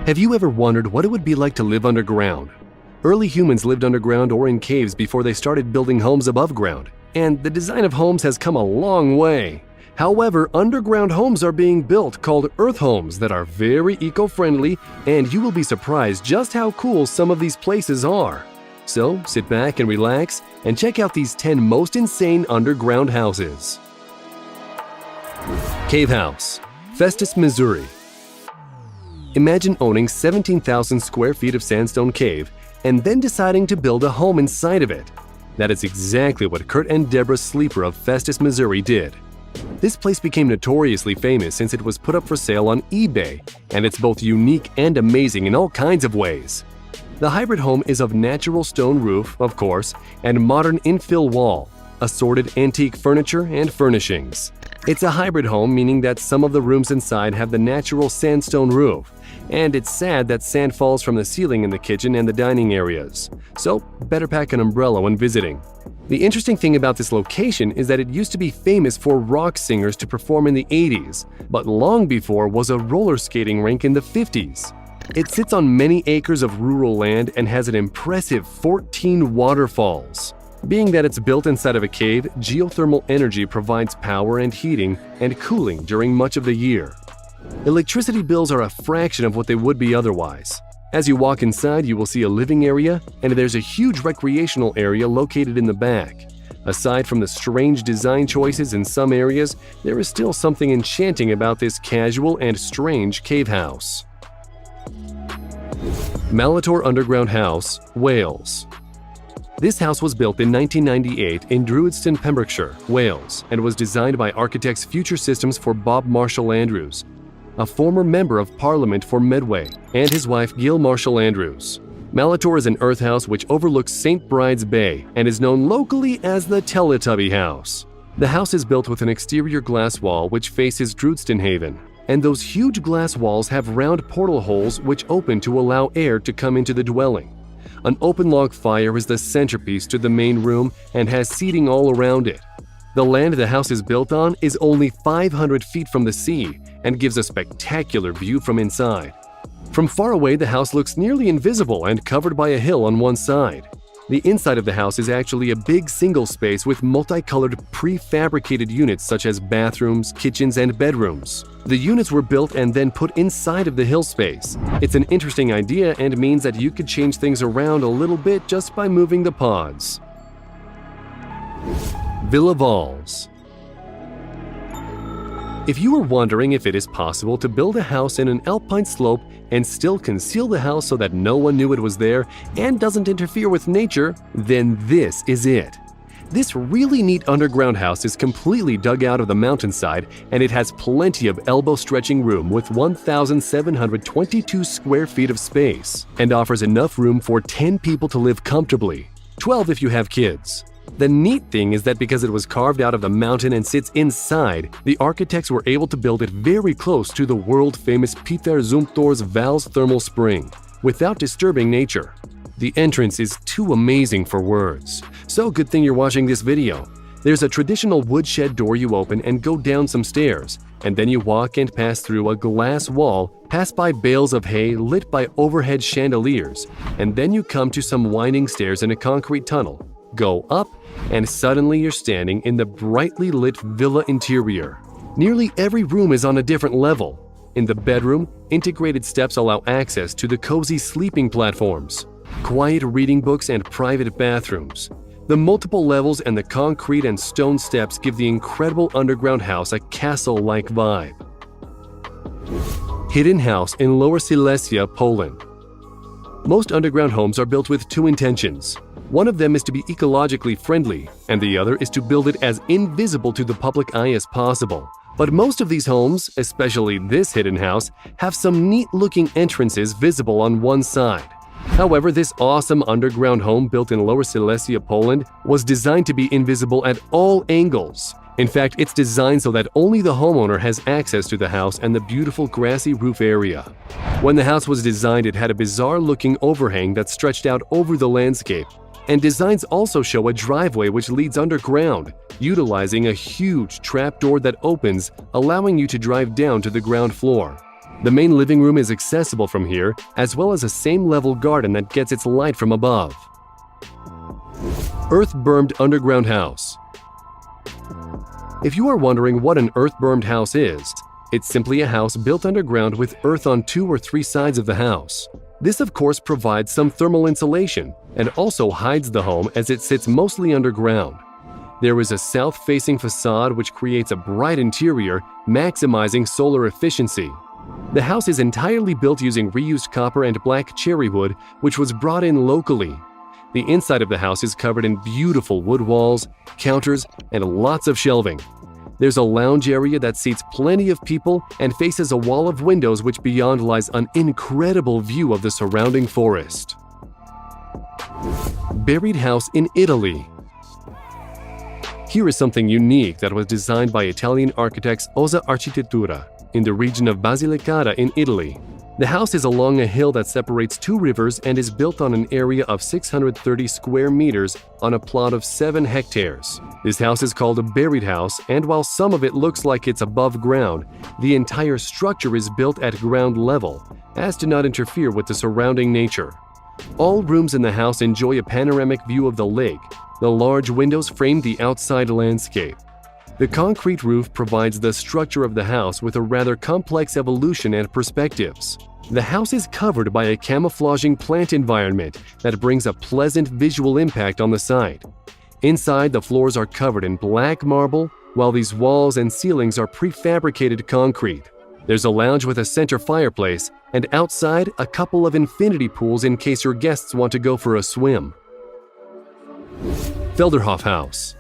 Have you ever wondered what it would be like to live underground? Early humans lived underground or in caves before they started building homes above ground, and the design of homes has come a long way. However, underground homes are being built called earth homes that are very eco-friendly, and you will be surprised just how cool some of these places are. So sit back and relax and check out these 10 most insane underground houses. Cave House, Festus, Missouri. Imagine owning 17,000 square feet of sandstone cave and then deciding to build a home inside of it. That is exactly what Kurt and Deborah Sleeper of Festus, Missouri did. This place became notoriously famous since it was put up for sale on eBay, and it's both unique and amazing in all kinds of ways. The hybrid home is of natural stone roof, of course, and modern infill wall, assorted antique furniture and furnishings. It's a hybrid home, meaning that some of the rooms inside have the natural sandstone roof, and it's sad that sand falls from the ceiling in the kitchen and the dining areas, so better pack an umbrella when visiting. The interesting thing about this location is that it used to be famous for rock singers to perform in the 80s, but long before was a roller skating rink in the 50s. It sits on many acres of rural land and has an impressive 14 waterfalls. Being that it's built inside of a cave, geothermal energy provides power and heating and cooling during much of the year. Electricity bills are a fraction of what they would be otherwise. As you walk inside, you will see a living area, and there's a huge recreational area located in the back. Aside from the strange design choices in some areas, there is still something enchanting about this casual and strange cave house. Malator Underground House, Wales. This house was built in 1998 in Druidston, Pembrokeshire, Wales, and was designed by architects Future Systems for Bob Marshall Andrews, a former member of Parliament for Medway, and his wife Gil Marshall Andrews. Malator is an earth house which overlooks St. Bride's Bay and is known locally as the Teletubby House. The house is built with an exterior glass wall which faces Druidston Haven, and those huge glass walls have round portal holes which open to allow air to come into the dwelling. An open log fire is the centerpiece to the main room and has seating all around it. The land the house is built on is only 500 feet from the sea and gives a spectacular view from inside. From far away, the house looks nearly invisible and covered by a hill on one side. The inside of the house is actually a big single space with multicolored prefabricated units such as bathrooms, kitchens, and bedrooms. The units were built and then put inside of the hill space. It's an interesting idea and means that you could change things around a little bit just by moving the pods. Villa Valls. If you were wondering if it is possible to build a house in an alpine slope and still conceal the house so that no one knew it was there and doesn't interfere with nature, then this is it. This really neat underground house is completely dug out of the mountainside, and it has plenty of elbow-stretching room with 1,722 square feet of space and offers enough room for 10 people to live comfortably, 12 if you have kids. The neat thing is that because it was carved out of the mountain and sits inside, the architects were able to build it very close to the world-famous Peter Zumthor's Valls thermal spring, without disturbing nature. The entrance is too amazing for words, so good thing you're watching this video. There's a traditional woodshed door you open and go down some stairs, and then you walk and pass through a glass wall, pass by bales of hay lit by overhead chandeliers, and then you come to some winding stairs in a concrete tunnel. Go up, and suddenly you're standing in the brightly lit villa interior. Nearly every room is on a different level. In the bedroom, integrated steps allow access to the cozy sleeping platforms, quiet reading books, and private bathrooms. The multiple levels and the concrete and stone steps give the incredible underground house a castle-like vibe. Hidden House in Lower Silesia, Poland. Most underground homes are built with two intentions. One of them is to be ecologically friendly, and the other is to build it as invisible to the public eye as possible. But most of these homes, especially this hidden house, have some neat-looking entrances visible on one side. However, this awesome underground home built in Lower Silesia, Poland, was designed to be invisible at all angles. In fact, it's designed so that only the homeowner has access to the house and the beautiful grassy roof area. When the house was designed, it had a bizarre-looking overhang that stretched out over the landscape. And designs also show a driveway which leads underground, utilizing a huge trapdoor that opens, allowing you to drive down to the ground floor. The main living room is accessible from here, as well as a same-level garden that gets its light from above. Earth-bermed underground house. If you are wondering what an earth-bermed house is, it's simply a house built underground with earth on 2 or 3 sides of the house. This, of course, provides some thermal insulation and also hides the home as it sits mostly underground. There is a south-facing facade which creates a bright interior, maximizing solar efficiency. The house is entirely built using reused copper and black cherry wood, which was brought in locally. The inside of the house is covered in beautiful wood walls, counters, and lots of shelving. There's a lounge area that seats plenty of people and faces a wall of windows which beyond lies an incredible view of the surrounding forest. Buried house in Italy. Here is something unique that was designed by Italian architects Ossa Architettura in the region of Basilicata in Italy. The house is along a hill that separates 2 rivers and is built on an area of 630 square meters on a plot of 7 hectares. This house is called a buried house, and while some of it looks like it's above ground, the entire structure is built at ground level, as to not interfere with the surrounding nature. All rooms in the house enjoy a panoramic view of the lake. The large windows frame the outside landscape. The concrete roof provides the structure of the house with a rather complex evolution and perspectives. The house is covered by a camouflaging plant environment that brings a pleasant visual impact on the site. Inside, the floors are covered in black marble, while these walls and ceilings are prefabricated concrete. There's a lounge with a center fireplace, and outside, a couple of infinity pools in case your guests want to go for a swim. Felderhof House.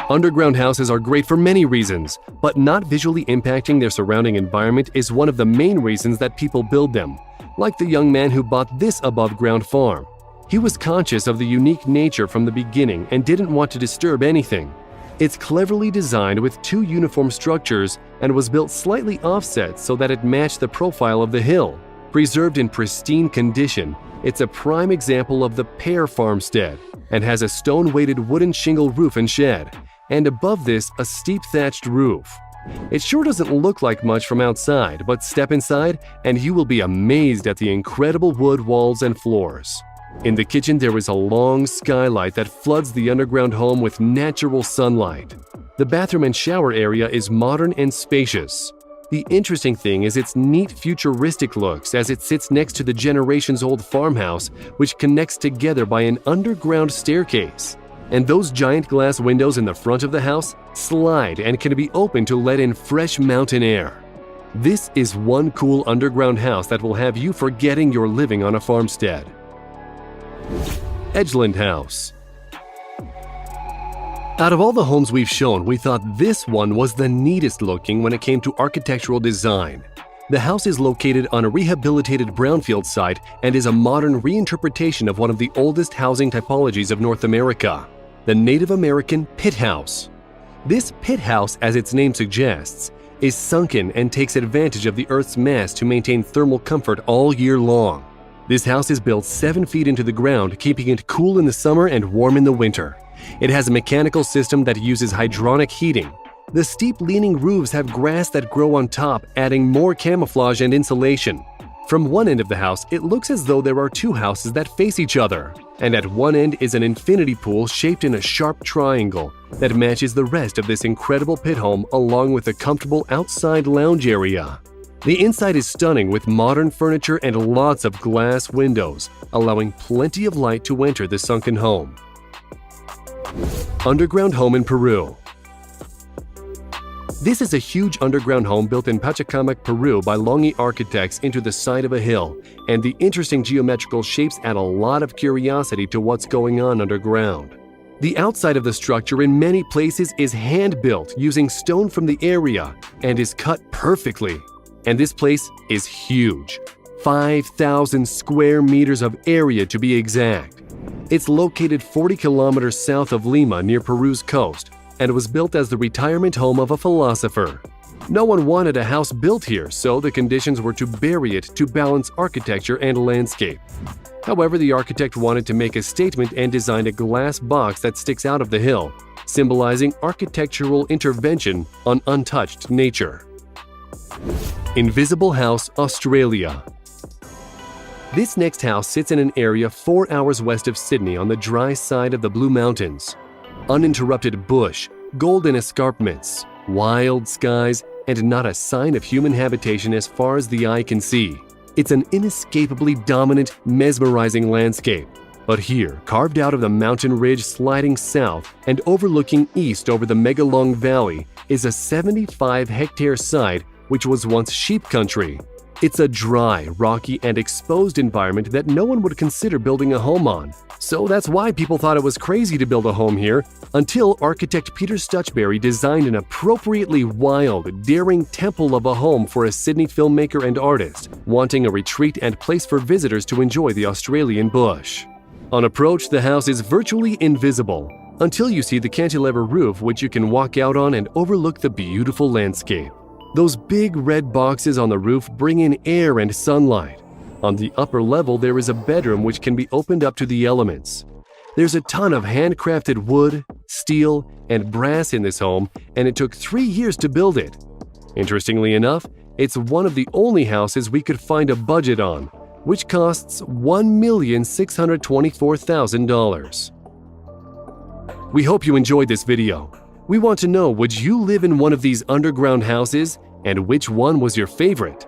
Underground houses are great for many reasons, but not visually impacting their surrounding environment is one of the main reasons that people build them, like the young man who bought this above-ground farm. He was conscious of the unique nature from the beginning and didn't want to disturb anything. It's cleverly designed with 2 uniform structures and was built slightly offset so that it matched the profile of the hill. Preserved in pristine condition, it's a prime example of the pear farmstead and has a stone-weighted wooden shingle roof and shed, and above this a steep thatched roof. It sure doesn't look like much from outside, but step inside and you will be amazed at the incredible wood walls and floors. In the kitchen there is a long skylight that floods the underground home with natural sunlight. The bathroom and shower area is modern and spacious. The interesting thing is its neat futuristic looks as it sits next to the generations-old farmhouse, which connects together by an underground staircase. And those giant glass windows in the front of the house slide and can be opened to let in fresh mountain air. This is one cool underground house that will have you forgetting you're living on a farmstead. Edgeland House. Out of all the homes we've shown, we thought this one was the neatest looking when it came to architectural design. The house is located on a rehabilitated brownfield site and is a modern reinterpretation of one of the oldest housing typologies of North America, the Native American pit house. This pit house, as its name suggests, is sunken and takes advantage of the Earth's mass to maintain thermal comfort all year long. This house is built 7 feet into the ground, keeping it cool in the summer and warm in the winter. It has a mechanical system that uses hydronic heating. The steep leaning roofs have grass that grow on top, adding more camouflage and insulation. From one end of the house, it looks as though there are 2 houses that face each other, and at one end is an infinity pool shaped in a sharp triangle that matches the rest of this incredible pit home along with a comfortable outside lounge area. The inside is stunning with modern furniture and lots of glass windows, allowing plenty of light to enter the sunken home. Underground home in Peru. This is a huge underground home built in Pachacamac, Peru by Longi architects into the side of a hill, and the interesting geometrical shapes add a lot of curiosity to what's going on underground. The outside of the structure in many places is hand-built using stone from the area and is cut perfectly. And this place is huge, 5,000 square meters of area to be exact. It's located 40 kilometers south of Lima near Peru's coast, and was built as the retirement home of a philosopher. No one wanted a house built here, so the conditions were to bury it to balance architecture and landscape. However, the architect wanted to make a statement and designed a glass box that sticks out of the hill, symbolizing architectural intervention on untouched nature. Invisible House, Australia. This next house sits in an area 4 hours west of Sydney on the dry side of the Blue Mountains. Uninterrupted bush, golden escarpments, wild skies, and not a sign of human habitation as far as the eye can see. It's an inescapably dominant, mesmerizing landscape. But here, carved out of the mountain ridge sliding south and overlooking east over the Megalong Valley, is a 75-hectare site which was once sheep country. It's a dry, rocky, and exposed environment that no one would consider building a home on. So that's why people thought it was crazy to build a home here, until architect Peter Stutchberry designed an appropriately wild, daring temple of a home for a Sydney filmmaker and artist, wanting a retreat and place for visitors to enjoy the Australian bush. On approach, the house is virtually invisible, until you see the cantilever roof which you can walk out on and overlook the beautiful landscape. Those big red boxes on the roof bring in air and sunlight. On the upper level, there is a bedroom which can be opened up to the elements. There's a ton of handcrafted wood, steel, and brass in this home, and it took 3 years to build it. Interestingly enough, it's one of the only houses we could find a budget on, which costs $1,624,000. We hope you enjoyed this video. We want to know, would you live in one of these underground houses, and which one was your favorite?